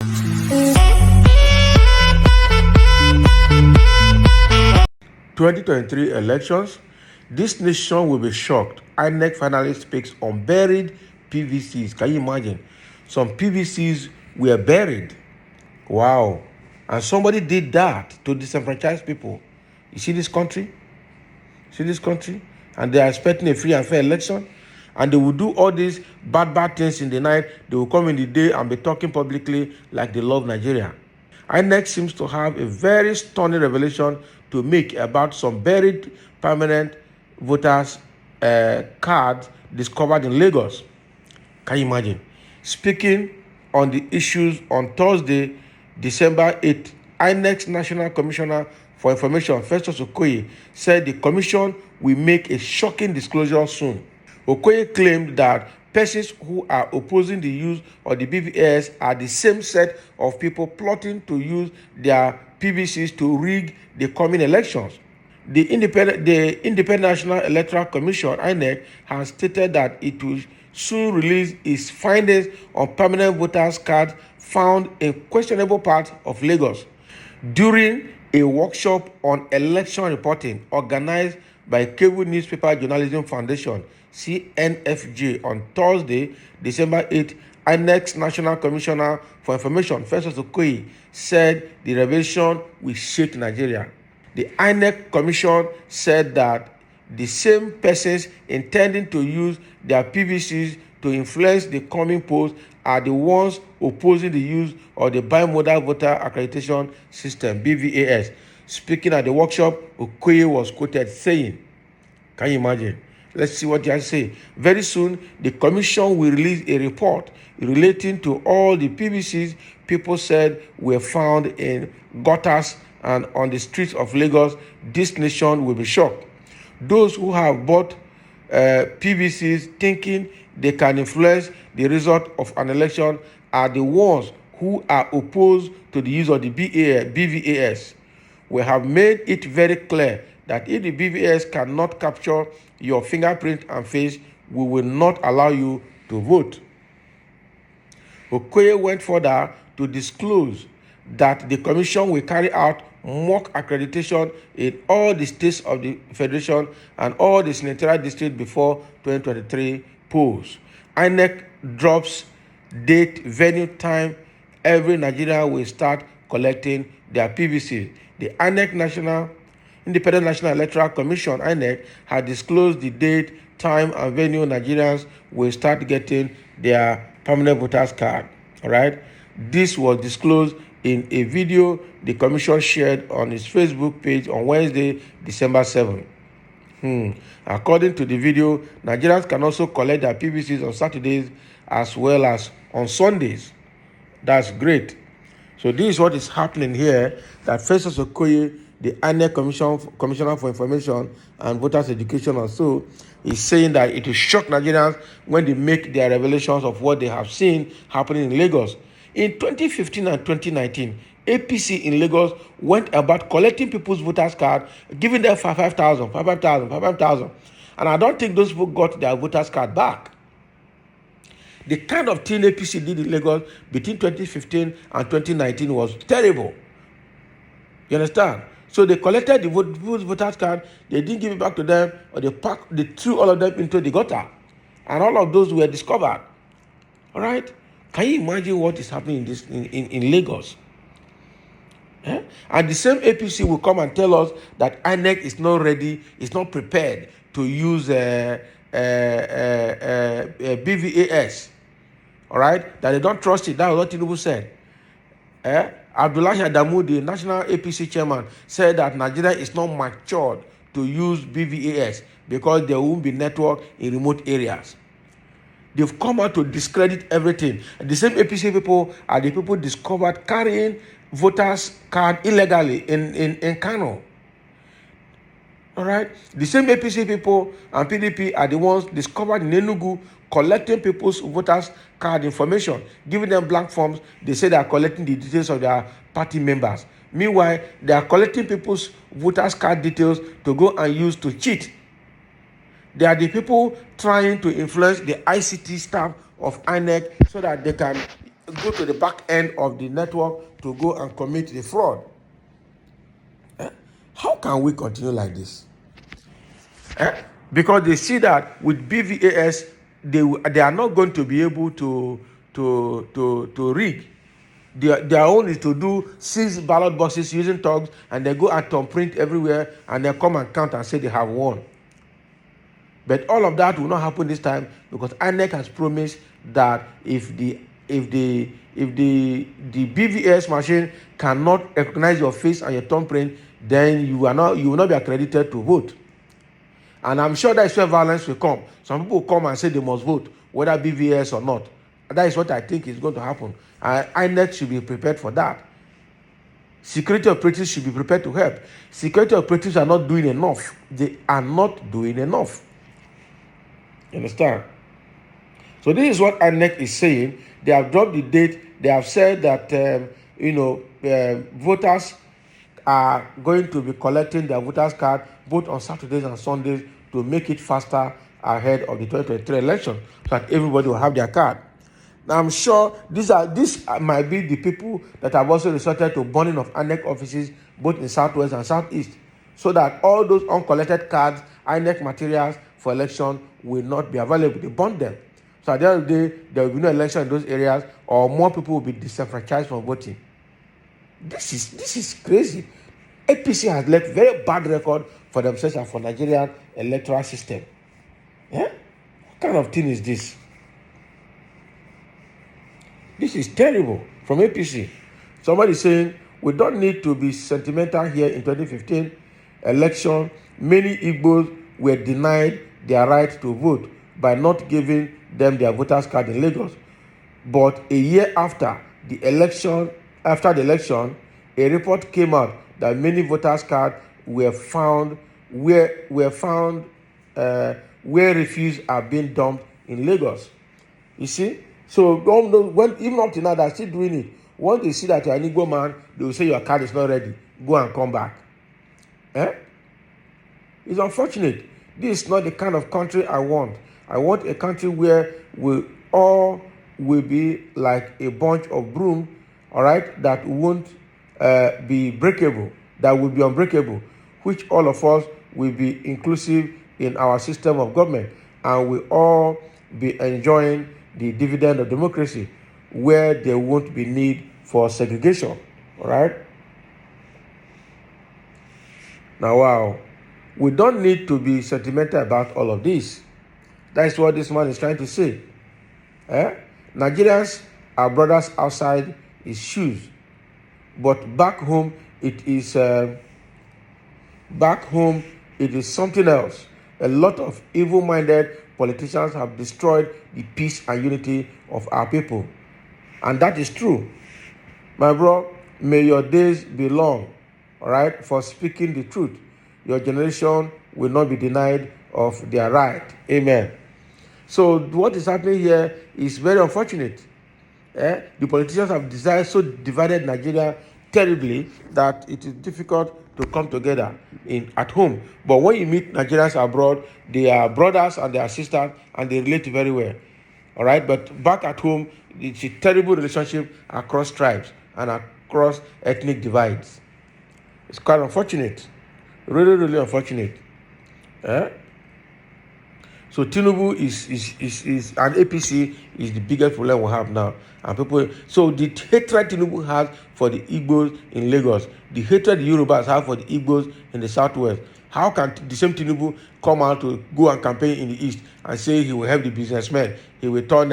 ...2023 elections, this nation will be shocked. INEC finally speaks on buried PVCs. Can you imagine? Some PVCs were buried. Wow. And somebody did that to disenfranchise people. You see this country? See this country? And they are expecting a free and fair election. And they will do all these bad things in the night. They will come in the day and be talking publicly like they love Nigeria. INEC seems to have a very stunning revelation to make about some buried permanent voters' cards discovered in Lagos. Can you imagine? Speaking on the issues on Thursday, December 8th, INEC's National Commissioner for Information, SH0CK, said the commission will make a shocking disclosure soon. Okoye claimed that persons who are opposing the use of the BVS are the same set of people plotting to use their PVCs to rig the coming elections. The Independent National Electoral Commission, INEC, has stated that it will soon release its findings on permanent voters' cards found in questionable parts of Lagos. During a workshop on election reporting organized by Cable Newspaper Journalism Foundation, CNFJ, on Thursday, December 8th, INEC's National Commissioner for Information, SH0CK, said the revelation will shake Nigeria. The INEC Commission said that the same persons intending to use their PVCs to influence the coming polls are the ones opposing the use of the bimodal voter accreditation system, BVAS. Speaking at the workshop, Okoye was quoted saying, can you imagine? Let's see what he has to say. Very soon, the commission will release a report relating to all the PVCs people said were found in gutters and on the streets of Lagos. This nation will be shocked. Those who have bought PVCs thinking they can influence the result of an election are the ones who are opposed to the use of the BVAS. We have made it very clear that if the BVS cannot capture your fingerprint and face, we will not allow you to vote. Okoye went further to disclose that the commission will carry out mock accreditation in all the states of the Federation and all the senatorial districts before 2023 polls. INEC drops date, venue, time. Every Nigerian will start collecting their PVC. The INEC Independent National Electoral Commission, INEC, had disclosed the date, time, and venue Nigerians will start getting their permanent voters card. All right. This was disclosed in a video the commission shared on its Facebook page on Wednesday, December 7th. According to the video, Nigerians can also collect their PVCs on Saturdays as well as on Sundays. That's great. So this is what is happening here, that SH0CK, the INEC Commissioner for Information and Voters Education also, is saying that it will shock Nigerians when they make their revelations of what they have seen happening in Lagos. In 2015 and 2019, APC in Lagos went about collecting people's voters' card, giving them 5,000. And I don't think those people got their voters' card back. The kind of thing APC did in Lagos between 2015 and 2019 was terrible. You understand? So they collected the voters' card, they didn't give it back to them, or they threw all of them into the gutter. And all of those were discovered. All right? Can you imagine what is happening in Lagos? And the same APC will come and tell us that INEC is not ready, is not prepared to use BVAS. All right? That they don't trust it. That was what Tinubu said. Abdullahi Adamu, the national APC chairman, said that Nigeria is not matured to use BVAS because there won't be network in remote areas. They've come out to discredit everything. And the same APC people are the people discovered carrying voters' card illegally in Kano. All right? The same APC people and PDP are the ones discovered in Enugu collecting people's voters' card information, giving them blank forms. They say they are collecting the details of their party members. Meanwhile, they are collecting people's voters' card details to go and use to cheat. They are the people trying to influence the ICT staff of INEC so that they can go to the back end of the network to go and commit the fraud. How can we continue like this? Because they see that with BVAS, they are not going to be able to rig. Their own is to do 6 ballot boxes using thugs, and they go and print everywhere, and they come and count and say they have won. But all of that will not happen this time, because INEC has promised that if the BVS machine cannot recognize your face and your thumbprint, then you will not be accredited to vote. And I'm sure that is where violence will come. Some people will come and say they must vote, whether BVS or not. That is what I think is going to happen. And INEC should be prepared for that. Security operatives should be prepared to help. Security operatives are not doing enough. They are not doing enough. You understand? So this is what INEC is saying. They have dropped the date. They have said that voters are going to be collecting their voters card both on Saturdays and Sundays to make it faster ahead of the 2023 election, so that everybody will have their card. Now, I'm sure this might be the people that have also resorted to burning of INEC offices both in Southwest and Southeast, so that all those uncollected cards, INEC materials for election will not be available. They burn them. So at the end of the day, there will be no election in those areas, or more people will be disenfranchised from voting. This is crazy. APC has left very bad record for themselves and for Nigerian electoral system. What kind of thing is this? This is terrible from APC. Somebody saying, we don't need to be sentimental here. In 2015 election, many Igbos were denied their right to vote by not giving them their voters card in Lagos. But a year after the election, a report came out that many voters' cards were found where refuse are being dumped in Lagos. You see, so when even up to now they're still doing it. Once they see that you're an Igbo man, they will say your card is not ready. Go and come back. It's unfortunate. This is not the kind of country I want. I want a country where we all will be like a bunch of broom, all right, that won't be breakable, that will be unbreakable, which all of us will be inclusive in our system of government, and we all be enjoying the dividend of democracy, where there won't be need for segregation. All right. Now, wow, we don't need to be sentimental about all of this. That's what this man is trying to say. Nigerians are brothers outside his shoes, but back home it is something else. A lot of evil-minded politicians have destroyed the peace and unity of our people, and that is true. My bro, may your days be long, all right, for speaking the truth. Your generation will not be denied of their right. Amen. So what is happening here is very unfortunate. The politicians have divided Nigeria terribly that it is difficult to come together at home. But when you meet Nigerians abroad, they are brothers and they are sisters, and they relate very well. All right, but back at home, it's a terrible relationship across tribes and across ethnic divides. It's quite unfortunate, really, really unfortunate. So Tinubu is and APC is the biggest problem we have now. And people, so the hatred Tinubu has for the Igbos in Lagos, the hatred the Yorubas have for the Igbos in the Southwest. How can the same Tinubu come out to go and campaign in the East and say he will help the businessmen? He will turn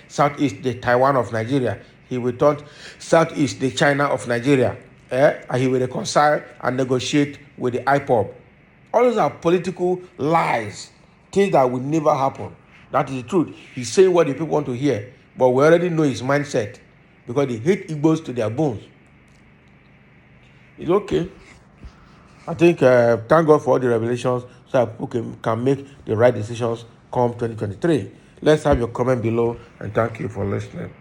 Southeast the Taiwan of Nigeria. He will turn Southeast the China of Nigeria. And he will reconcile and negotiate with the IPOB. All those are political lies. Things that will never happen. That is the truth. He's saying what the people want to hear. But we already know his mindset, because they hate Igbos to their bones. It's okay. I think, thank God for all the revelations, so that people can make the right decisions come 2023. Let's have your comment below, and thank you for listening.